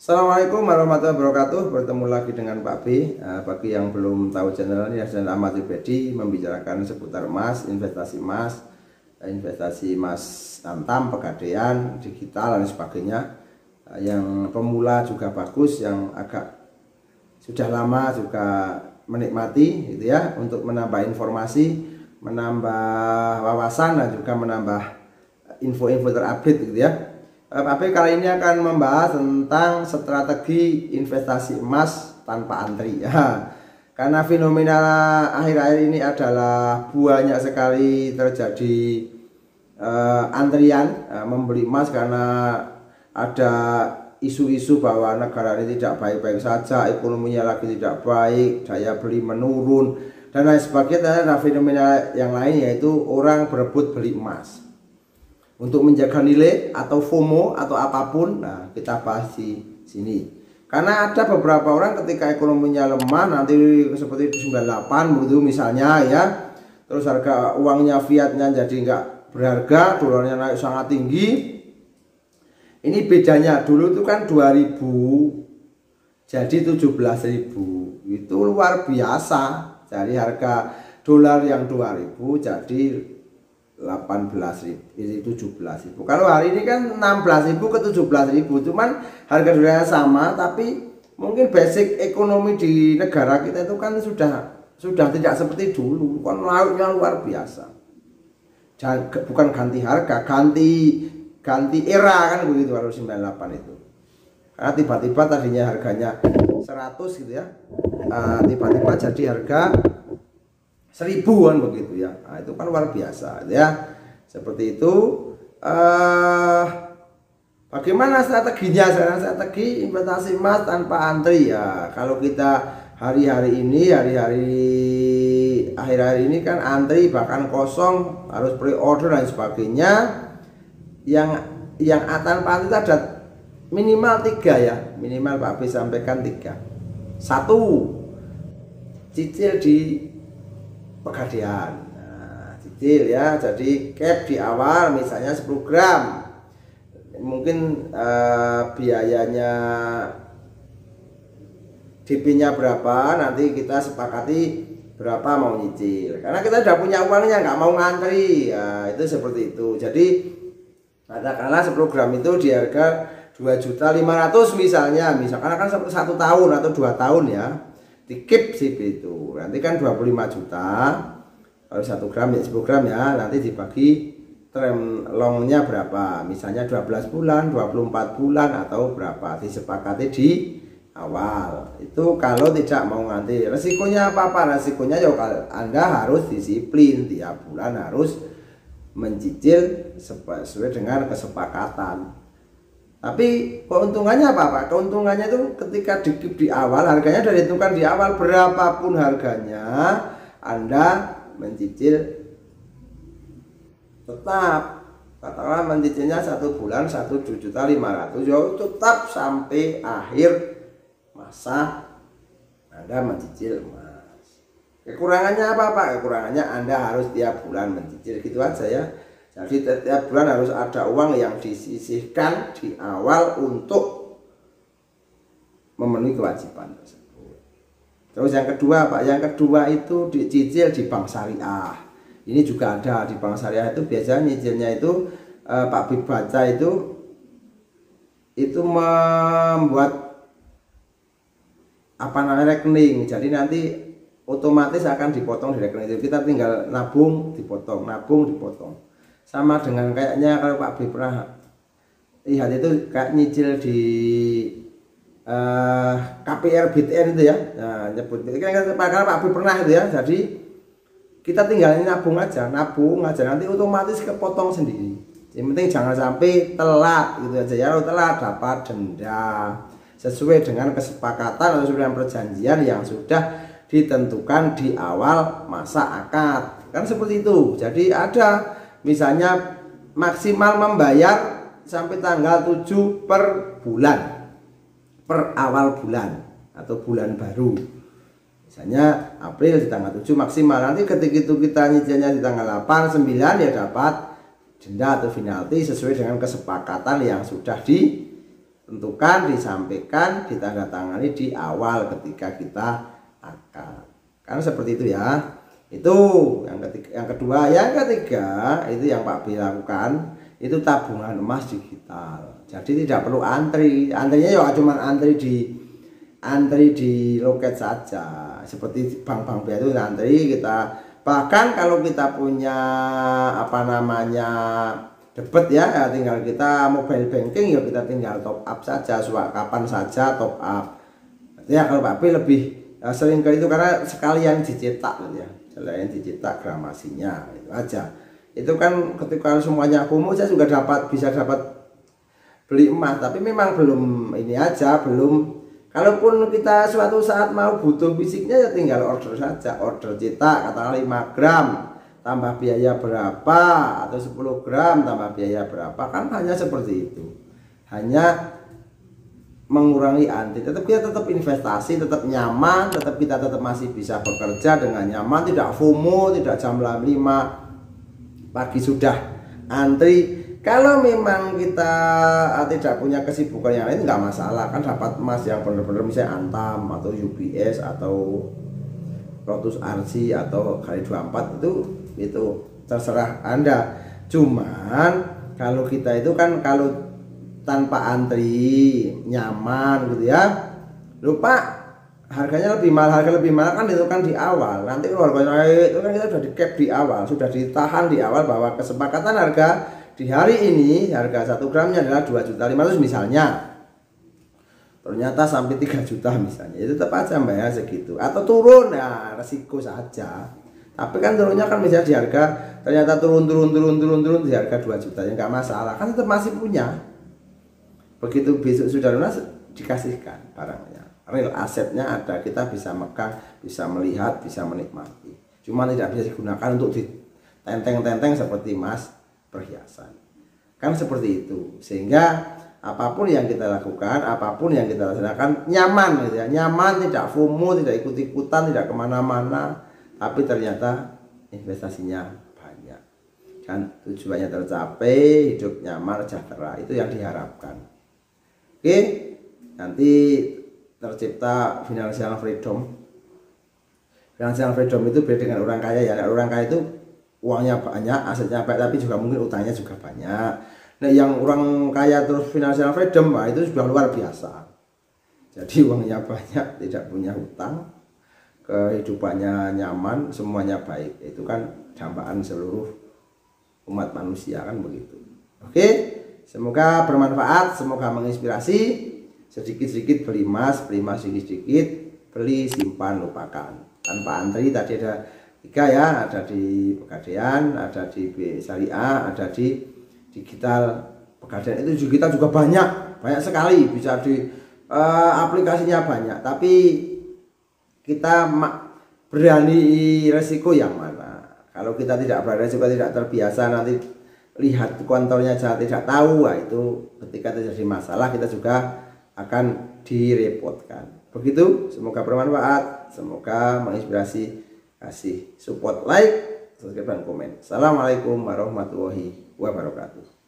Assalamualaikum warahmatullahi wabarakatuh. Bertemu lagi dengan Pak B. Bagi yang belum tahu channel ini, channel Ahmad Jubedi membicarakan seputar emas, investasi emas antam, pegadaian, digital dan sebagainya. Yang pemula juga bagus, yang agak sudah lama juga menikmati, gitu ya, untuk menambah informasi, menambah wawasan dan juga menambah info-info terupdate, gitu ya. Pak B kali ini akan membahas tentang strategi investasi emas tanpa antri ya. Karena fenomena akhir-akhir ini adalah banyak sekali terjadi antrian membeli emas karena ada isu-isu bahwa negara ini tidak baik-baik saja, ekonominya lagi tidak baik, daya beli menurun dan lain sebagainya. Ada fenomena yang lain yaitu orang berebut beli emas untuk menjaga nilai atau FOMO atau apapun. Nah, kita bahas di sini. Karena ada beberapa orang ketika ekonominya lemah, nanti seperti 98 begitu misalnya ya, terus harga uangnya fiatnya jadi nggak berharga, dolarnya naik sangat tinggi. Ini bedanya, dulu itu kan 2000 jadi 17.000, itu luar biasa. Dari harga dolar yang 2000 jadi 18.000, 17.000. Kalau hari ini kan 16.000 ke 17.000, cuman harga dolarnya sama, tapi mungkin basic ekonomi di negara kita itu kan sudah tidak seperti dulu, kan naiknya luar biasa. Bukan ganti harga, ganti era kan begitu kalau 98 itu. Karena tiba-tiba tadinya harganya 100 gitu ya, tiba-tiba jadi harga 1000-an begitu ya. Nah, itu kan luar biasa ya. Seperti itu. Bagaimana strateginya? Strategi investasi emas tanpa antri ya. Kalau kita hari-hari ini, akhir-akhir ini kan antri, bahkan kosong, harus pre-order dan sebagainya. Yang tanpa antri itu ada minimal 3 ya. Minimal Pak B sampaikan 3. 1, cicil di pegadaian. Nah, cicil ya, jadi cap di awal misalnya 10 gram. Mungkin biayanya DP-nya berapa, nanti kita sepakati berapa mau nyicil. Karena kita sudah punya uangnya, nggak mau ngantri. Ya, itu seperti itu. Jadi katakanlah 10 gram itu di harga 2.500.000 misalnya. Misalkan kan 1 tahun atau 2 tahun ya. Di keep sih itu nanti kan 25 juta kalau 1 gram ya 10 gram ya, nanti dibagi term longnya berapa, misalnya 12 bulan 24 bulan atau berapa, disepakati di awal. Itu kalau tidak mau nganti. Resikonya apa? Resikonya ya Anda harus disiplin, tiap bulan harus mencicil sesuai dengan kesepakatan. Tapi keuntungannya apa Pak? Keuntungannya itu ketika dikip di awal, harganya sudah ditentukan di awal, berapapun harganya Anda mencicil tetap. Katakanlah mencicilnya 1 bulan 1.500.000, ya tetap sampai akhir masa Anda mencicil emas. Kekurangannya apa Pak? Kekurangannya Anda harus tiap bulan mencicil, gitu aja ya. Jadi setiap bulan harus ada uang yang disisihkan di awal untuk memenuhi kewajiban tersebut. Terus yang kedua Pak, yang kedua itu dicicil di bank syariah. Ini juga ada di bank syariah, itu biasanya nyicilnya itu Pak B baca itu membuat rekening. Jadi nanti otomatis akan dipotong di rekening itu. Kita tinggal nabung, dipotong, nabung, dipotong. Sama dengan kayaknya kalau Pak B pernah lihat itu kayak nyicil di KPR BTN itu ya. Nah, nyebut karena Pak B pernah itu ya. Jadi kita tinggal nabung aja nanti otomatis kepotong sendiri. Yang penting jangan sampai telat gitu aja ya. Kalau telat dapat denda sesuai dengan kesepakatan atau sesuai dengan perjanjian yang sudah ditentukan di awal masa akad. Kan seperti itu. Jadi ada misalnya maksimal membayar sampai tanggal 7 per bulan, per awal bulan atau bulan baru. Misalnya April di tanggal 7 maksimal. Nanti ketika itu kita nyicilnya di tanggal 8, 9 ya dapat denda atau penalti sesuai dengan kesepakatan yang sudah di tentukan, disampaikan, ditandatangani di awal ketika kita akad. Kan seperti itu ya. Itu yang kedua. Yang ketiga itu yang Pak B lakukan, itu tabungan emas digital. Jadi tidak perlu antri. Antrinya ya cuma antri di loket saja. Seperti bank-bank biasa itu antri kita. Bahkan kalau kita punya debit ya, tinggal kita mobile banking ya kita tinggal top up saja, kapan saja top up. Ya kalau Pak B lebih sering ke itu karena sekalian dicetak ya, selain dicetak gramasinya itu aja. Itu kan ketika semuanya FOMO saya juga bisa dapat beli emas, tapi memang belum ini aja, belum. Kalaupun kita suatu saat mau butuh fisiknya ya tinggal order saja, order cetak katakanlah 5 gram tambah biaya berapa, atau 10 gram tambah biaya berapa, kan hanya seperti itu. Hanya mengurangi antri, kita tetap investasi, tetap nyaman, kita tetap masih bisa bekerja dengan nyaman, tidak FOMO, tidak jam 5 pagi sudah antri. Kalau memang kita tidak punya kesibukan yang lain nggak masalah, kan dapat emas yang benar-benar misalnya Antam atau UBS atau Lotus RC atau kali 24 itu terserah Anda. Cuman kalau kita itu kan kalau tanpa antri nyaman gitu ya, lupa harganya lebih mahal, harga lebih mahal kan itu kan di awal. Nanti kalau harganya itu kan kita sudah di cap di awal, sudah ditahan di awal bahwa kesepakatan harga di hari ini harga 1 gramnya adalah 2.500.000 misalnya. Ternyata sampai 3 juta misalnya, itu tetap aja bayar segitu. Atau turun ya resiko saja. Tapi kan turunnya kan misalnya di harga ternyata turun di harga 2 juta ya nggak masalah, kan tetap masih punya. Begitu besok sudah lunas dikasihkan barangnya. Real asetnya ada, kita bisa megang, bisa melihat, bisa menikmati. Cuma tidak bisa digunakan untuk ditenteng-tenteng seperti emas perhiasan. Kan seperti itu. Sehingga apapun yang kita lakukan, apapun yang kita laksanakan nyaman gitu ya. Nyaman, tidak FOMO, tidak ikut-ikutan, tidak kemana-mana, tapi ternyata investasinya banyak. Dan tujuannya tercapai, hidup nyaman, sejahtera. Itu yang diharapkan. Oke, nanti tercipta financial freedom. Financial freedom itu beda dengan orang kaya ya. Orang kaya itu uangnya banyak, asetnya banyak, tapi juga mungkin utangnya juga banyak. Nah yang orang kaya terus financial freedom, itu sudah luar biasa. Jadi uangnya banyak, tidak punya utang, kehidupannya nyaman, semuanya baik. Itu kan dambaan seluruh umat manusia kan begitu. Oke, semoga bermanfaat, semoga menginspirasi. Sedikit-sedikit beli emas sedikit-sedikit, beli simpan lupakan. Tanpa antri tadi ada 3 ya, ada di Pegadaian, ada di Syariah, ada di digital. Pegadaian itu kita juga banyak sekali, bisa di aplikasinya banyak, tapi kita berani resiko yang mana. Kalau kita tidak berani resiko, tidak terbiasa, nanti lihat kontornya saja tidak tahu, itu ketika terjadi masalah kita juga akan direpotkan. Begitu, semoga bermanfaat, semoga menginspirasi. Kasih support, like, subscribe, dan komen. Assalamualaikum warahmatullahi wabarakatuh.